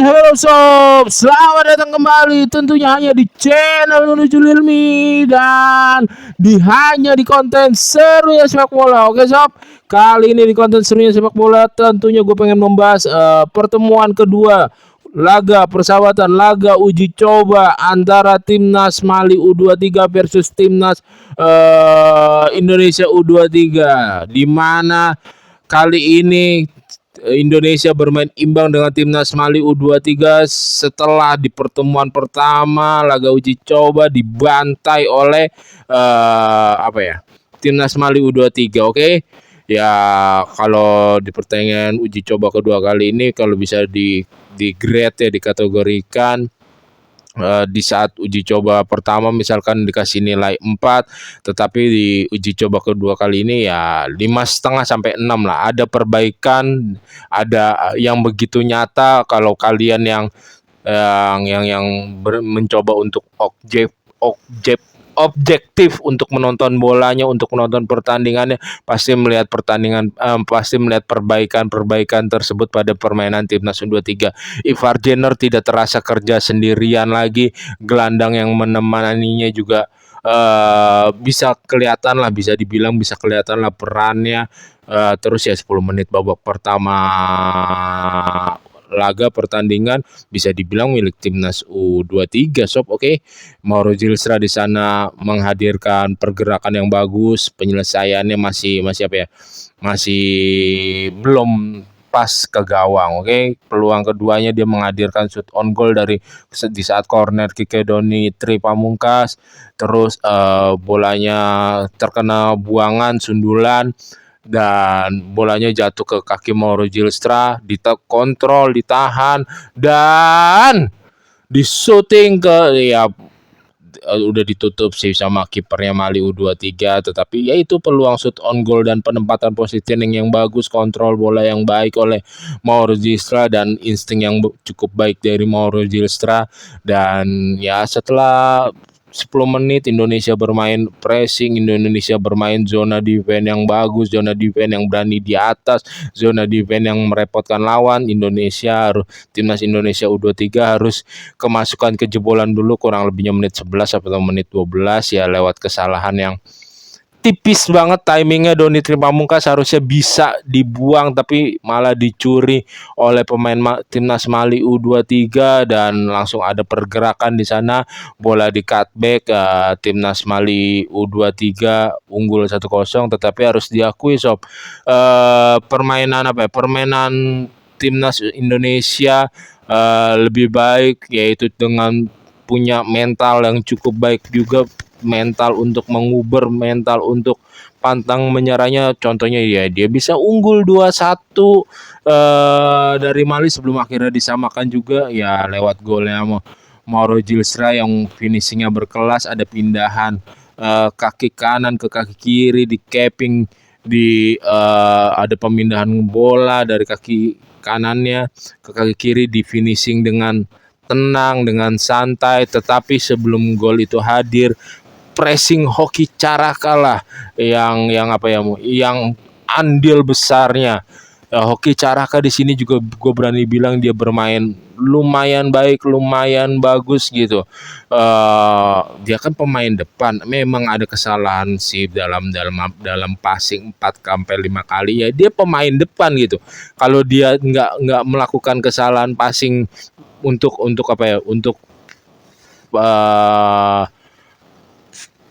halo sob, selamat datang kembali tentunya hanya di channel Menuju Ilmi dan hanya di konten serunya sepak bola. Oke sob, kali ini di konten serunya sepak bola tentunya gue pengen membahas pertemuan kedua laga persahabatan, laga uji coba antara timnas Mali U23 versus timnas Indonesia U23, di mana kali ini Indonesia bermain imbang dengan timnas Mali U23 setelah di pertemuan pertama laga uji coba dibantai oleh timnas Mali U23. Oke. Ya, kalau di pertandingan uji coba kedua kali ini kalau bisa di grade ya, dikategorikan di saat uji coba pertama misalkan dikasih nilai 4, tetapi di uji coba kedua kali ini ya 5,5 sampai 6 lah. Ada perbaikan, ada yang begitu nyata kalau kalian yang mencoba untuk objektif untuk menonton bolanya, untuk menonton pertandingannya, pasti melihat perbaikan tersebut pada permainan timnas U23. Ivar Jenner tidak terasa kerja sendirian lagi, gelandang yang menemaninya juga bisa kelihatan lah, bisa dibilang bisa kelihatan lah perannya. Terus ya 10 menit babak pertama laga pertandingan bisa dibilang milik timnas U23 sob. Oke. Mauro Zilstra di sana menghadirkan pergerakan yang bagus, penyelesaiannya masih belum pas ke gawang. Oke. Peluang keduanya dia menghadirkan shoot on goal di saat corner kick Doni Tri Pamungkas, terus bolanya terkena buangan sundulan dan bolanya jatuh ke kaki Mauro Zilstra, dikontrol, ditahan dan di-shooting udah ditutup sih sama kipernya Mali U23, tetapi yaitu peluang shoot on goal dan penempatan positioning yang bagus, kontrol bola yang baik oleh Mauro Zilstra dan insting yang cukup baik dari Mauro Zilstra. Dan ya setelah 10 menit Indonesia bermain pressing, Indonesia bermain zona defense yang bagus, zona defense yang berani di atas, zona defense yang merepotkan lawan. Timnas Indonesia U23 harus kemasukan kejebolan dulu kurang lebihnya menit 11 atau menit 12 ya, lewat kesalahan yang tipis banget timingnya. Doni Tri Pamungkas harusnya bisa dibuang tapi malah dicuri oleh pemain timnas Mali U23 dan langsung ada pergerakan di sana, bola di cutback, timnas Mali U23 unggul 1-0. Tetapi harus diakui sob, permainan timnas Indonesia lebih baik, yaitu dengan punya mental yang cukup baik juga, mental untuk menguber, mental untuk pantang menyerahnya. Contohnya ya dia bisa unggul 2-1 dari Mali sebelum akhirnya disamakan juga ya lewat golnya Mauro Zilstra yang finishingnya berkelas. Ada pindahan kaki kanan ke kaki kiri, di capping, ada pemindahan bola dari kaki kanannya ke kaki kiri, di finishing dengan tenang, dengan santai. Tetapi sebelum gol itu hadir, pressing Hoki Caraka lah yang andil besarnya. Hoki Caraka di sini juga gue berani bilang dia bermain lumayan baik, lumayan bagus gitu. Dia kan pemain depan, memang ada kesalahan sih dalam passing 4-5 kali ya. Dia pemain depan gitu. Kalau dia nggak melakukan kesalahan passing untuk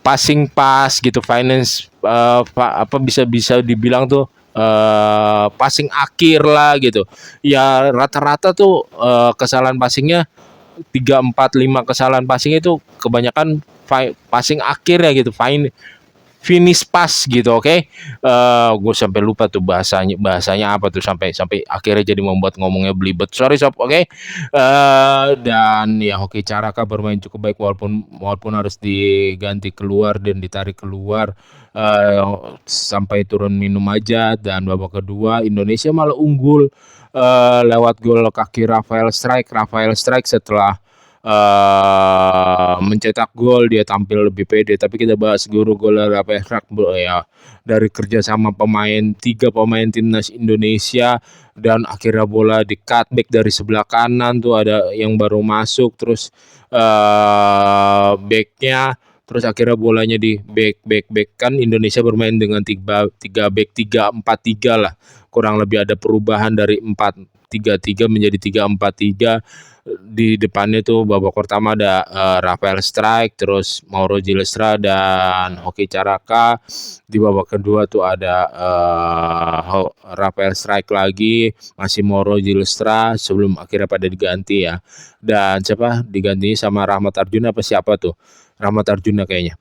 passing pas gitu, finance bisa dibilang tuh passing akhir lah gitu. Ya rata-rata tuh kesalahan passingnya 3, 4, 5 kesalahan passing itu kebanyakan passing akhir ya gitu, finish pass gitu. Oke. Gue sampai lupa tuh bahasanya apa tuh, sampai akhirnya jadi membuat ngomongnya belibet, sorry sob. Oke. Dan ya Hoki Caraka bermain cukup baik walaupun harus diganti keluar dan ditarik keluar sampai turun minum aja. Dan babak kedua Indonesia malah unggul lewat gol kaki Rafael Strike setelah mencetak gol, dia tampil lebih pede. Tapi kita bahas guru gol Rafael Struijk ya, dari kerjasama pemain 3 pemain timnas Indonesia, dan akhirnya bola di cutback dari sebelah kanan tuh ada yang baru masuk, terus backnya, terus akhirnya bolanya di back kan Indonesia bermain dengan tiga tiga back, 3-4-3 lah, kurang lebih ada perubahan dari 4-3-3 menjadi 3-4-3. Di depannya tuh babak pertama ada Rafael Struijk, terus Mauro Gilestra dan Hoki Caraka. Di babak kedua tuh ada Rafael Struijk lagi, masih Mauro Gilestra, sebelum akhirnya pada diganti ya. Dan siapa diganti sama Rahmat Arjuna apa siapa tuh? Rahmat Arjuna kayaknya.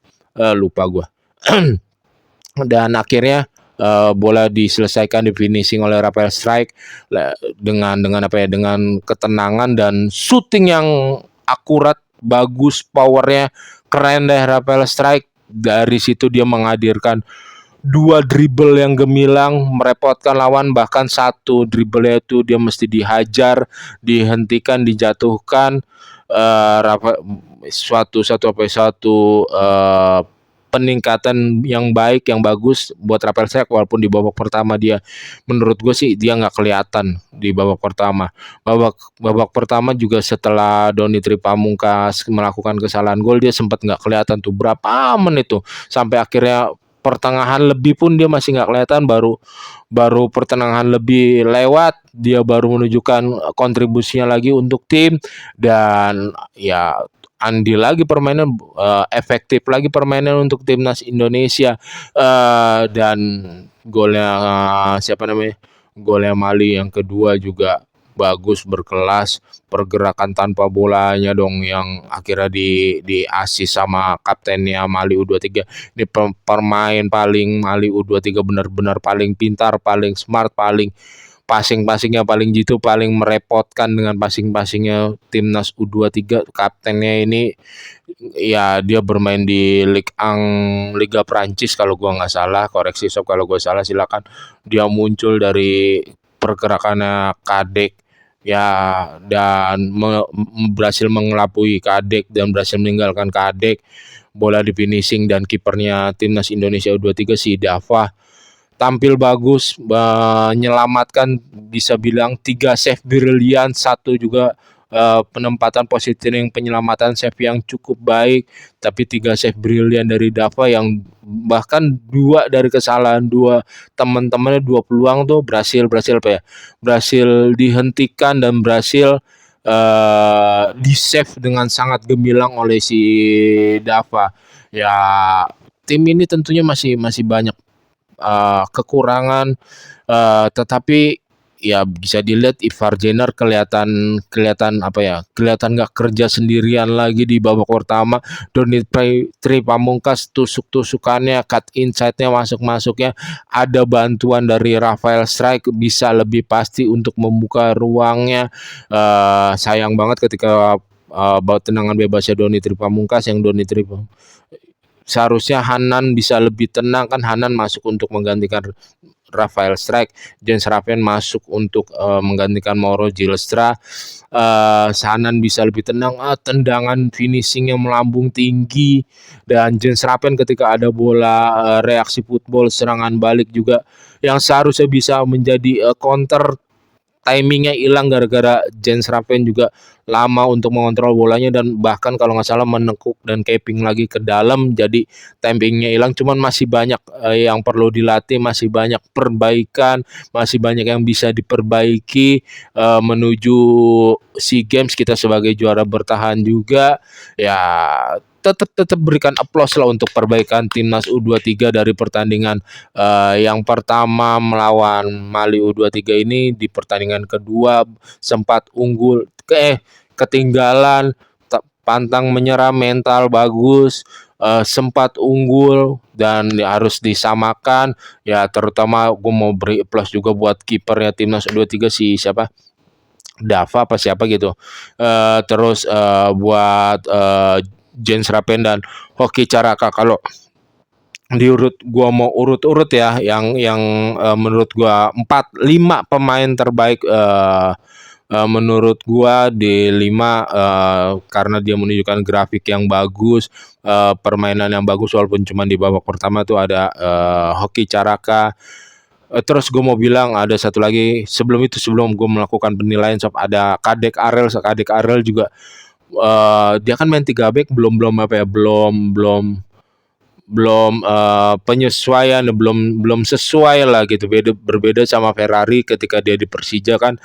Lupa gua. Dan akhirnya bola diselesaikan di finishing oleh Rafael Struijk dengan apa ya, dengan ketenangan dan shooting yang akurat, bagus, powernya keren deh Rafael Struijk. Dari situ dia menghadirkan 2 dribble yang gemilang, merepotkan lawan, bahkan 1 dribble itu dia mesti dihajar, dihentikan, dijatuhkan. Suatu peningkatan yang baik, yang bagus buat Rafael Struijk, walaupun di babak pertama dia, menurut gue sih dia nggak kelihatan di babak pertama. Babak pertama juga setelah Doni Tripamungkas melakukan kesalahan gol, dia sempat nggak kelihatan tuh berapa menit tuh, sampai akhirnya pertengahan lebih pun dia masih nggak kelihatan. Baru pertengahan lebih lewat dia baru menunjukkan kontribusinya lagi untuk tim, dan ya andil lagi permainan, efektif lagi permainan untuk timnas Indonesia. Dan golnya siapa namanya? Golnya Mali yang kedua juga bagus, berkelas, pergerakan tanpa bolanya dong yang akhirnya di assist sama kaptennya Mali U23. Ini pemain paling Mali U23 benar-benar paling pintar, paling smart, paling passingnya paling jitu, paling merepotkan dengan passingnya timnas U23. Kaptennya ini ya dia bermain di Liga Prancis kalau gua nggak salah, koreksi sob kalau gua salah silakan. Dia muncul dari pergerakannya Kadek ya, dan berhasil mengelabui Kadek dan berhasil meninggalkan Kadek. Bola di finishing, dan kipernya timnas Indonesia U23 si Dava tampil bagus, menyelamatkan, bisa bilang 3 save brilian, 1 juga penempatan positioning, penyelamatan save yang cukup baik. Tapi 3 save brilian dari Dava, yang bahkan 2 dari kesalahan 2 teman-temannya, 2 peluang tuh berhasil apa ya, berhasil dihentikan dan berhasil di save dengan sangat gemilang oleh si Dava. Ya, tim ini tentunya masih banyak kekurangan, tetapi ya bisa dilihat Ivar Jenner kelihatan apa ya, kelihatan nggak kerja sendirian lagi di babak pertama. Doni Tripamungkas tusuk-tusukannya, cut inside-nya, masuknya, ada bantuan dari Rafael Struijk, bisa lebih pasti untuk membuka ruangnya. Sayang banget ketika tendangan bebasnya Doni Tripamungkas, yang seharusnya Hanan bisa lebih tenang kan. Hanan masuk untuk menggantikan Rafael Struijk, Jens Raven masuk untuk menggantikan Mauro Gilestra. Hanan bisa lebih tenang, tendangan finishing yang melambung tinggi, dan Jens Raven ketika ada bola, reaksi football, serangan balik juga yang seharusnya bisa menjadi counter, timingnya hilang gara-gara Jens Raven juga lama untuk mengontrol bolanya, dan bahkan kalau nggak salah menekuk dan capping lagi ke dalam, jadi timingnya hilang. Cuman masih banyak yang perlu dilatih, masih banyak perbaikan, masih banyak yang bisa diperbaiki menuju SEA Games kita sebagai juara bertahan juga. Ya, tetap berikan aplaus lah untuk perbaikan timnas U23 dari pertandingan yang pertama melawan Mali U23 ini. Di pertandingan kedua sempat unggul, ketinggalan, pantang menyerah, mental bagus, sempat unggul dan harus disamakan ya. Terutama gue mau beri plus juga buat kipernya timnas U23 si siapa, Dava apa siapa gitu. Terus buat Jens Raven dan Hoki Caraka. Kalau gua mau urut-urut ya, yang menurut gua 4-5 pemain terbaik menurut gua D5 karena dia menunjukkan grafik yang bagus, permainan yang bagus walaupun cuma di babak pertama tuh ada Hoki Caraka. Terus gue mau bilang ada satu lagi sebelum gue melakukan penilaian sob, ada Kadek Arel juga dia kan main 3 back belum apa ya belum penyesuaian belum sesuai lah gitu, berbeda sama Ferrari ketika dia di Persija kan.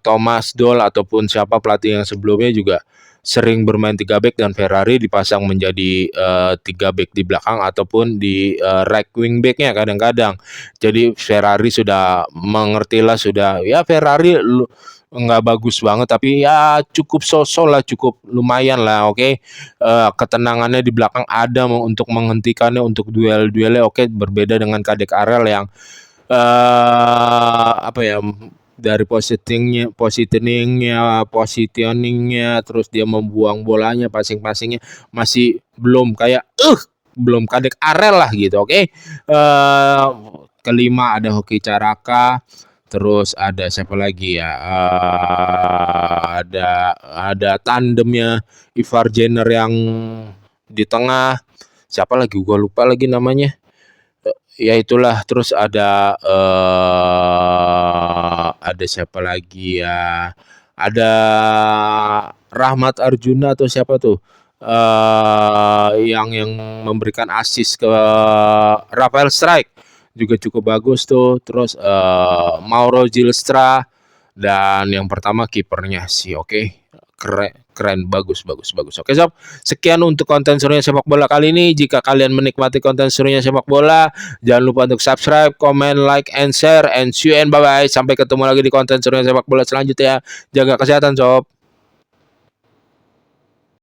Thomas Doll ataupun siapa pelatih yang sebelumnya juga sering bermain 3 back dan Ferrari dipasang menjadi 3 back di belakang ataupun di right wing backnya kadang-kadang. Jadi Ferrari sudah mengertilah, sudah ya Ferrari nggak bagus banget tapi ya cukup sosok lah, cukup lumayan lah, oke. Ketenangannya di belakang ada untuk menghentikannya, untuk duel-duelnya, oke. Berbeda dengan Kadek Arel yang apa ya, dari positioningnya, terus dia membuang bolanya, passingnya masih belum kayak belum Kadek Arel lah gitu, oke. Kelima ada Hoki Caraka. Terus ada siapa lagi ya? Ada tandemnya Ivar Jenner yang di tengah. Siapa lagi? Gua lupa lagi namanya. Ya itulah. Terus ada siapa lagi ya? Ada Rahmat Arjuna atau siapa tuh? Yang memberikan assist ke Rafael Strike juga cukup bagus tuh. Terus Mauro Gilstra dan yang pertama kipernya sih, oke. Keren, bagus. Oke sob, sekian untuk konten serunya sepak bola kali ini. Jika kalian menikmati konten serunya sepak bola, jangan lupa untuk subscribe, comment, like, and share, and see you and bye bye. Sampai ketemu lagi di konten serunya sepak bola selanjutnya. Jaga kesehatan sob.